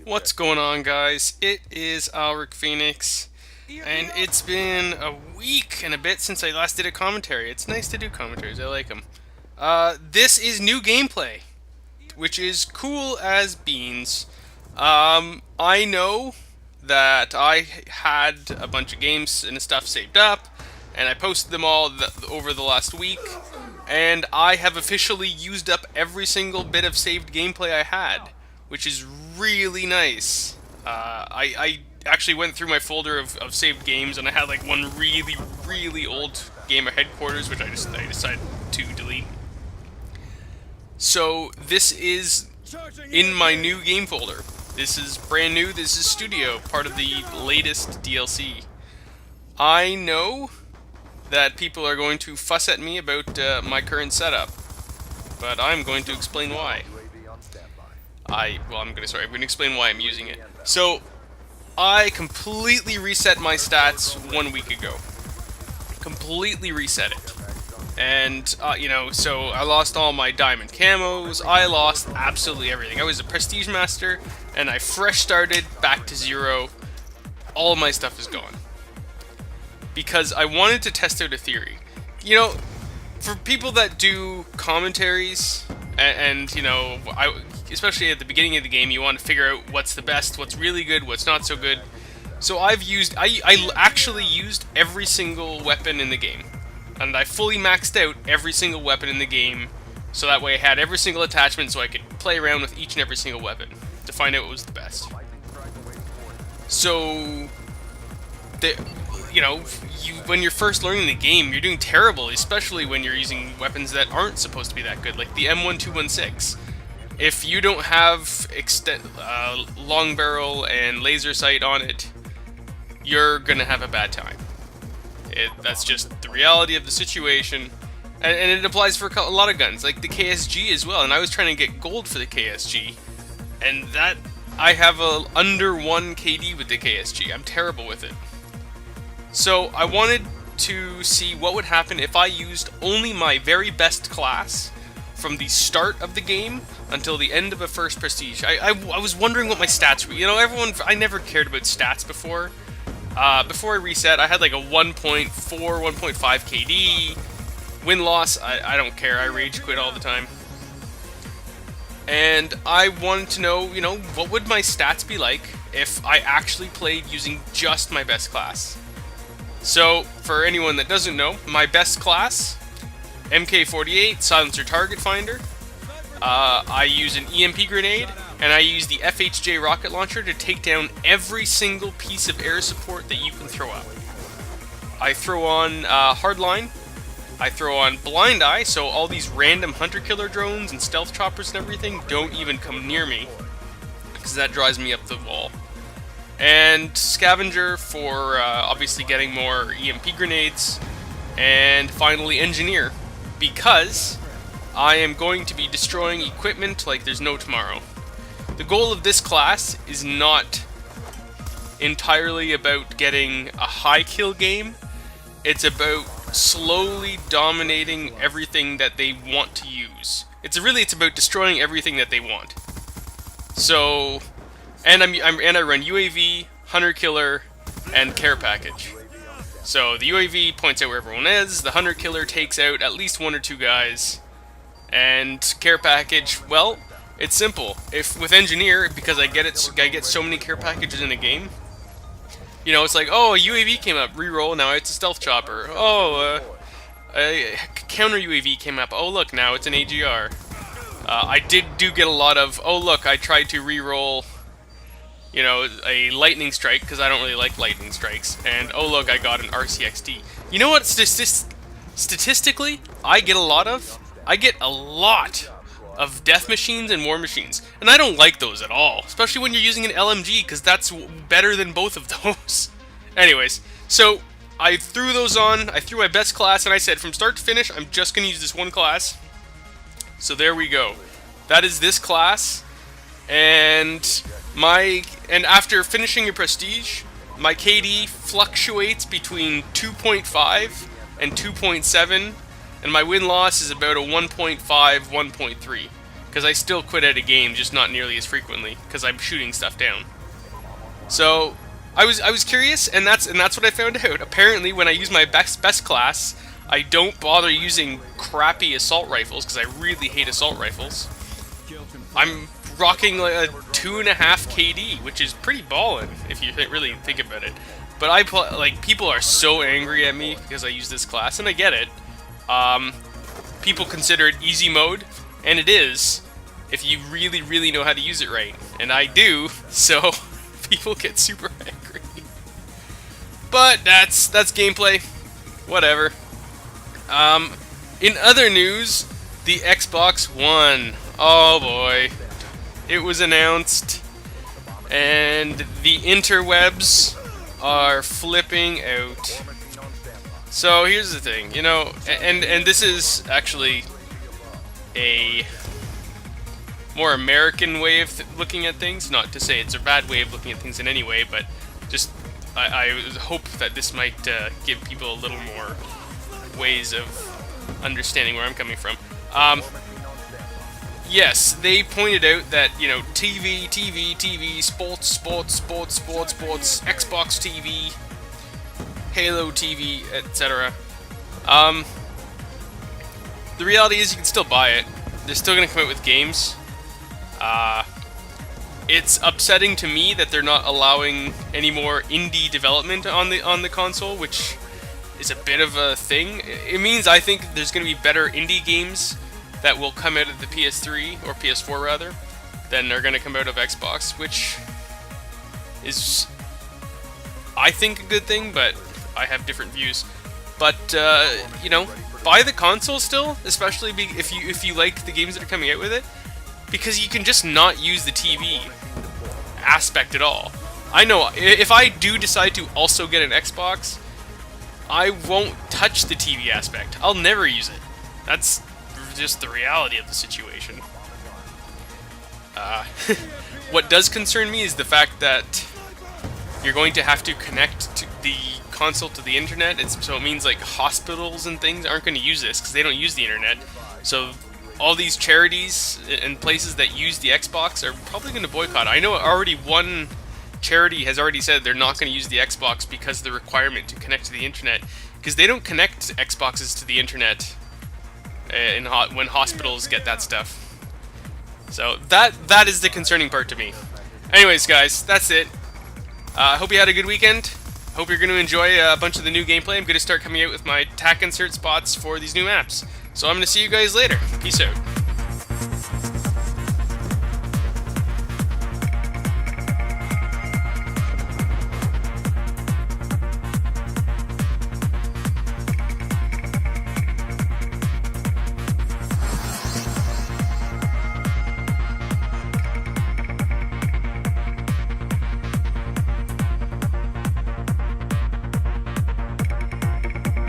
What's going on, guys? It is Alric Phoenix, and it's been a week and a bit since I last did a commentary. It's nice to do commentaries, I like them. This is new gameplay, which is cool as beans. I know that I had a bunch of games and stuff saved up, and I posted them all over the last week, and I have officially used up every single bit of saved gameplay I had, which is really nice. I actually went through my folder of saved games, and I had like one really, really old game of Headquarters, which I decided to delete. So this is in my new game folder. This is brand new. This is Studio, part of the latest DLC. I know that people are going to fuss at me about my current setup, but I'm going to explain why. I'm going to explain why I'm using it. So, I completely reset my stats 1 week ago. Completely reset it. And, so I lost all my diamond camos, I lost absolutely everything. I was a prestige master, and I fresh started back to 0. All of my stuff is gone. Because I wanted to test out a theory. You know, for people that do commentaries, especially at the beginning of the game, you want to figure out what's the best, what's really good, what's not so good. So I actually used every single weapon in the game. And I fully maxed out every single weapon in the game, so that way I had every single attachment so I could play around with each and every single weapon to find out what was the best. So, when you're first learning the game, you're doing terrible, especially when you're using weapons that aren't supposed to be that good, like the M1216. If you don't have long barrel and laser sight on it, you're gonna have a bad time. That's just the reality of the situation, and it applies for a lot of guns, like the KSG as well. And I was trying to get gold for the KSG, and that I have a under 1 KD with the KSG. I'm terrible with it. So I wanted to see what would happen if I used only my very best class from the start of the game until the end of a first prestige. I was wondering what my stats were. I never cared about stats before. Before I reset, I had like a 1.4, 1.5 KD. Win-loss, I don't care. I rage quit all the time. And I wanted to know, what would my stats be like if I actually played using just my best class. So, for anyone that doesn't know, my best class, MK48, Silencer Target Finder. I use an EMP grenade, and I use the FHJ rocket launcher to take down every single piece of air support that you can throw up. I throw on Hardline, I throw on Blind Eye, so all these random hunter-killer drones and stealth choppers and everything don't even come near me, because that drives me up the wall. And Scavenger for obviously getting more EMP grenades, and finally Engineer, because I am going to be destroying equipment like there's no tomorrow. The goal of this class is not entirely about getting a high kill game. It's about slowly dominating everything that they want to use. It's about destroying everything that they want. So, and I run UAV, Hunter Killer, and Care Package. So the UAV points out where everyone is. The Hunter Killer takes out at least 1 or 2 guys. And Care Package, well, it's simple. If with Engineer, because I get so many care packages in a game. It's like, oh, a UAV came up, reroll, now it's a stealth chopper. Oh, a counter UAV came up. Oh, look, now it's an AGR. I do get a lot of, oh, look, I tried to reroll, a lightning strike because I don't really like lightning strikes, and oh, look, I got an RCXD. You know what? Statistically, I get a lot of death machines and war machines, and I don't like those at all, especially when you're using an LMG, because that's better than both of those. Anyways, so I threw those on, I threw my best class, and I said from start to finish, I'm just going to use this one class. So there we go. That is this class, and after finishing your prestige, my KD fluctuates between 2.5 and 2.7, and my win-loss is about a 1.5, 1.3. because I still quit out a game, just not nearly as frequently, because I'm shooting stuff down. So I was curious, and that's what I found out. Apparently, when I use my best class, I don't bother using crappy assault rifles because I really hate assault rifles. I'm rocking like a 2.5 KD, which is pretty ballin' if you really think about it. But like, people are so angry at me because I use this class, and I get it. People consider it easy mode, and it is if you really know how to use it right, and I do. So people get super angry. But that's gameplay. Whatever. In other news, the Xbox One. Oh boy. It was announced, and the interwebs are flipping out. So here's the thing, you know, and this is actually a more American way of looking at things. Not to say it's a bad way of looking at things in any way, but just I hope that this might give people a little more ways of understanding where I'm coming from. Yes, they pointed out that, you know, TV, sports, Xbox TV, Halo TV, etc. The reality is you can still buy it. They're still going to come out with games. It's upsetting to me that they're not allowing any more indie development on the console, which is a bit of a thing. It means I think there's going to be better indie games that will come out of the PS3, or PS4 rather, than are going to come out of Xbox, which is, I think, a good thing, but I have different views. But, you know, buy the console still, especially if you like the games that are coming out with it, because you can just not use the TV aspect at all. I know, if I do decide to also get an Xbox, I won't touch the TV aspect. I'll never use it. That's just the reality of the situation. What does concern me is the fact that you're going to have to connect to the console to the internet. So it means like hospitals and things aren't going to use this because they don't use the internet. So all these charities and places that use the Xbox are probably going to boycott. I know already one charity has already said they're not going to use the Xbox because of the requirement to connect to the internet, because they don't connect Xboxes to the internet when hospitals get that stuff. So that is the concerning part to me. Anyways, guys, that's it. I hope you had a good weekend. Hope you're going to enjoy a bunch of the new gameplay. I'm going to start coming out with my tack insert spots for these new maps. So I'm going to see you guys later. Peace out.